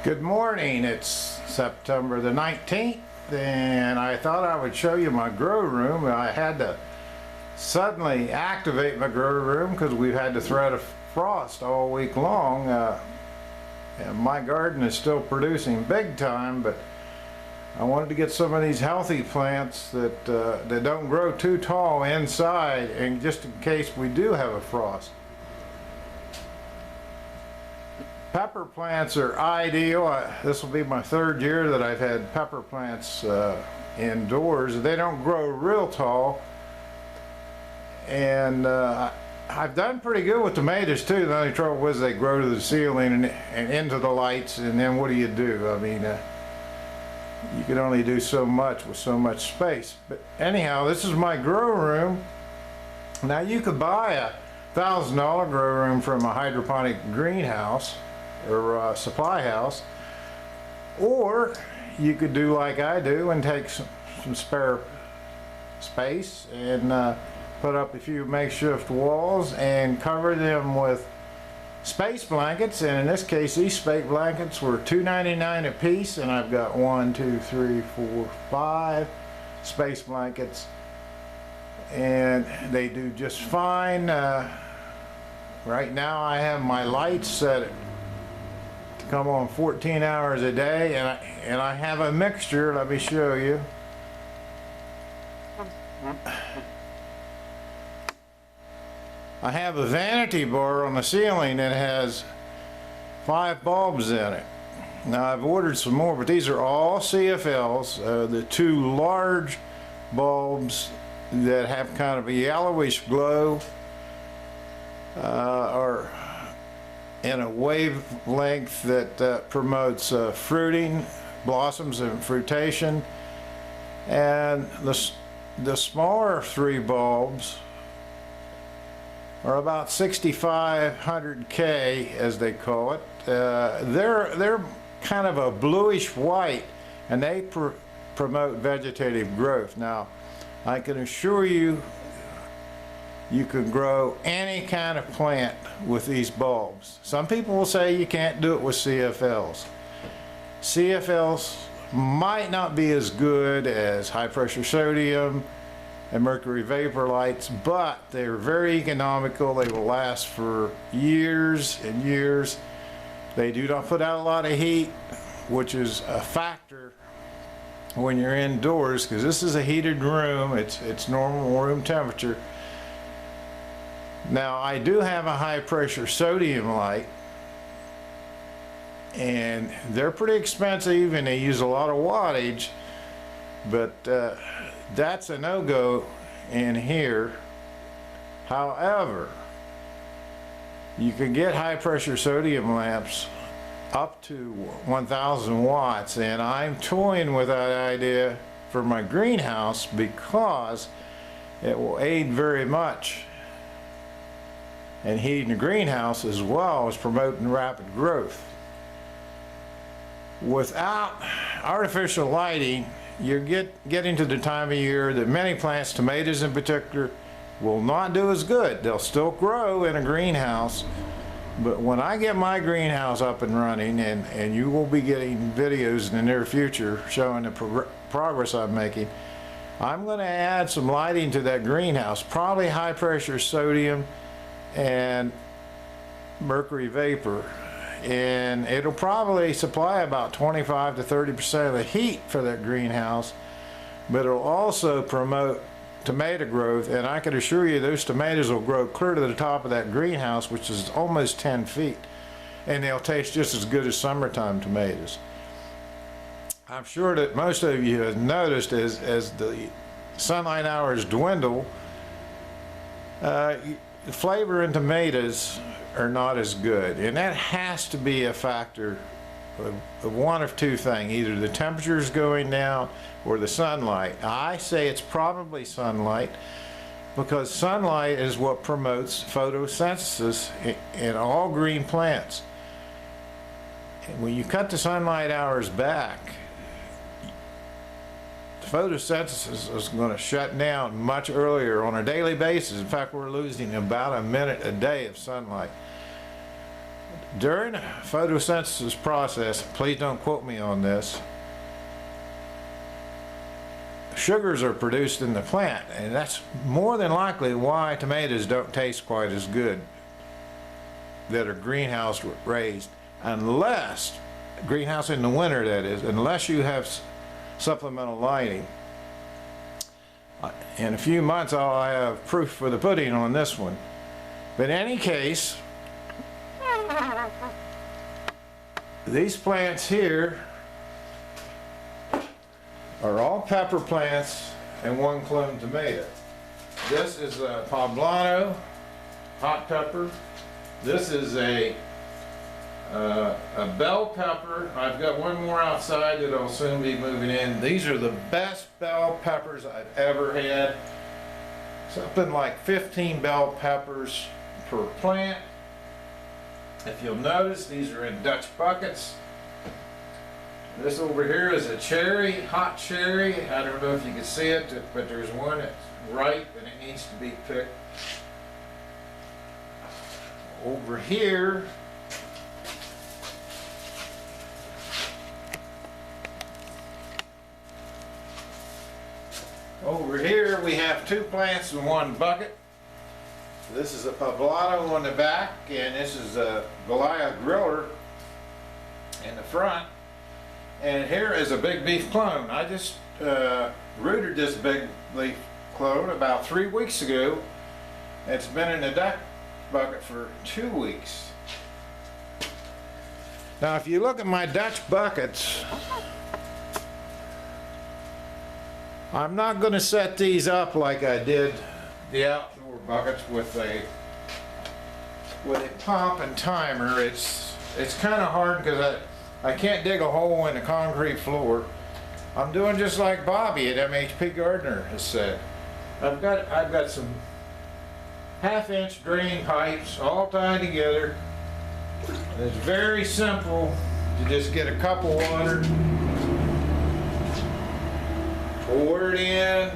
Good morning. It's September the 19th and I thought I would show you my grow room. I had to suddenly activate my grow room because we've had the threat of frost all week long. And my garden is still producing big time, but I wanted to get some of these healthy plants that don't grow too tall inside, and just in case we do have a frost. Pepper plants are ideal. This will be my third year that I've had pepper plants indoors. They don't grow real tall, and I've done pretty good with tomatoes too. The only trouble is they grow to the ceiling and into the lights, and then what do? I mean, you can only do so much with so much space. But anyhow, this is my grow room. Now you could buy a $1,000 grow room from a hydroponic greenhouse or a supply house, or you could do like I do and take some spare space and put up a few makeshift walls and cover them with space blankets. And in this case, these space blankets were $2.99 a piece, and I've got 5 space blankets, and they do just fine. Right now I have my lights set to come on 14 hours a day, and I have a mixture. Let me show you. I have a vanity bar on the ceiling that has 5 bulbs in it. Now I've ordered some more, but these are all CFLs. The 2 large bulbs that have kind of a yellowish glow are in a wavelength that promotes fruiting, blossoms, and fruitation. And the smaller 3 bulbs are about 6500 K, as they call it. They're kind of a bluish white, and they promote vegetative growth. Now, I can assure you, you can grow any kind of plant with these bulbs. Some people will say you can't do it with CFLs. CFLs might not be as good as high pressure sodium and mercury vapor lights, but they're very economical. They will last for years and years. They do not put out a lot of heat, which is a factor when you're indoors, because this is a heated room. It's normal room temperature. Now I do have a high pressure sodium light, and they're pretty expensive and they use a lot of wattage, but that's a no-go in here. However, you can get high pressure sodium lamps up to 1000 watts, and I'm toying with that idea for my greenhouse because it will aid very much in heating the greenhouse as well as promoting rapid growth. Without artificial lighting, you're getting to the time of year that many plants, tomatoes in particular, will not do as good. They'll still grow in a greenhouse, but when I get my greenhouse up and running, and you will be getting videos in the near future showing the progress I'm making, I'm going to add some lighting to that greenhouse, probably high pressure sodium and mercury vapor, and it'll probably supply about 25 to 30% of the heat for that greenhouse, but it'll also promote tomato growth. And I can assure you those tomatoes will grow clear to the top of that greenhouse, which is almost 10 feet, and they'll taste just as good as summertime tomatoes. I'm sure that most of you have noticed as the sunlight hours dwindle, the flavor in tomatoes are not as good, and that has to be a factor of one of 2 things: either the temperature is going down or the sunlight. I say it's probably sunlight, because sunlight is what promotes photosynthesis in all green plants. And when you cut the sunlight hours back, photosynthesis is going to shut down much earlier on a daily basis. In fact, we're losing about a minute a day of sunlight. During the photosynthesis process, please don't quote me on this, sugars are produced in the plant, and that's more than likely why tomatoes don't taste quite as good that are greenhouse raised, unless, greenhouse in the winter that is, unless you have supplemental lighting. In a few months I'll have proof for the pudding on this one. But in any case, these plants here are all pepper plants and one clone tomato. This is a poblano, hot pepper. This is a bell pepper. I've got one more outside that I'll soon be moving in. These are the best bell peppers I've ever had. Something like 15 bell peppers per plant. If you'll notice, these are in Dutch buckets. This over here is a cherry, hot cherry. I don't know if you can see it, but there's one that's ripe and it needs to be picked. Over here, we have two plants in one bucket. This is a poblano on the back, and this is a Goliath griller in the front. And here is a big beef clone. I just rooted this big leaf clone about 3 weeks ago. It's been in the Dutch bucket for 2 weeks. Now if you look at my Dutch buckets, I'm not going to set these up like I did the outdoor buckets with a pump and timer. It's kind of hard because I can't dig a hole in the concrete floor. I'm doing just like Bobby at MHP Gardner has said. I've got some 1/2-inch drain pipes all tied together. It's very simple to just get a cup of water, pour it in,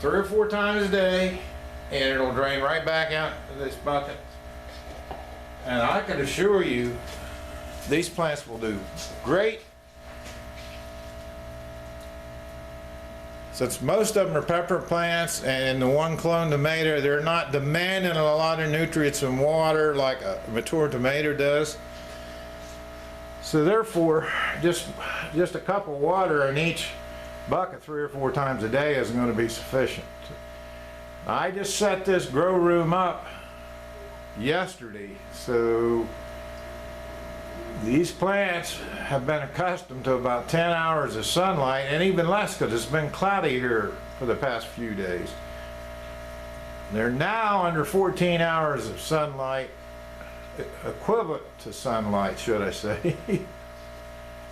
three or four times a day, and it'll drain right back out to this bucket. And I can assure you, these plants will do great. Since most of them are pepper plants and the one clone tomato, they're not demanding a lot of nutrients and water like a mature tomato does. So therefore, just a cup of water in each bucket 3 or 4 times a day is going to be sufficient. I just set this grow room up yesterday, so these plants have been accustomed to about 10 hours of sunlight, and even less because it's been cloudy here for the past few days. They're now under 14 hours of sunlight, equivalent to sunlight, should I say,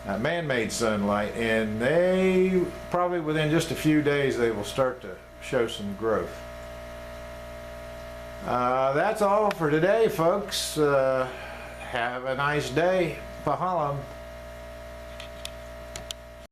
man-made sunlight, and they probably within just a few days they will start to show some growth. That's all for today, folks. Have a nice day. Pahalam.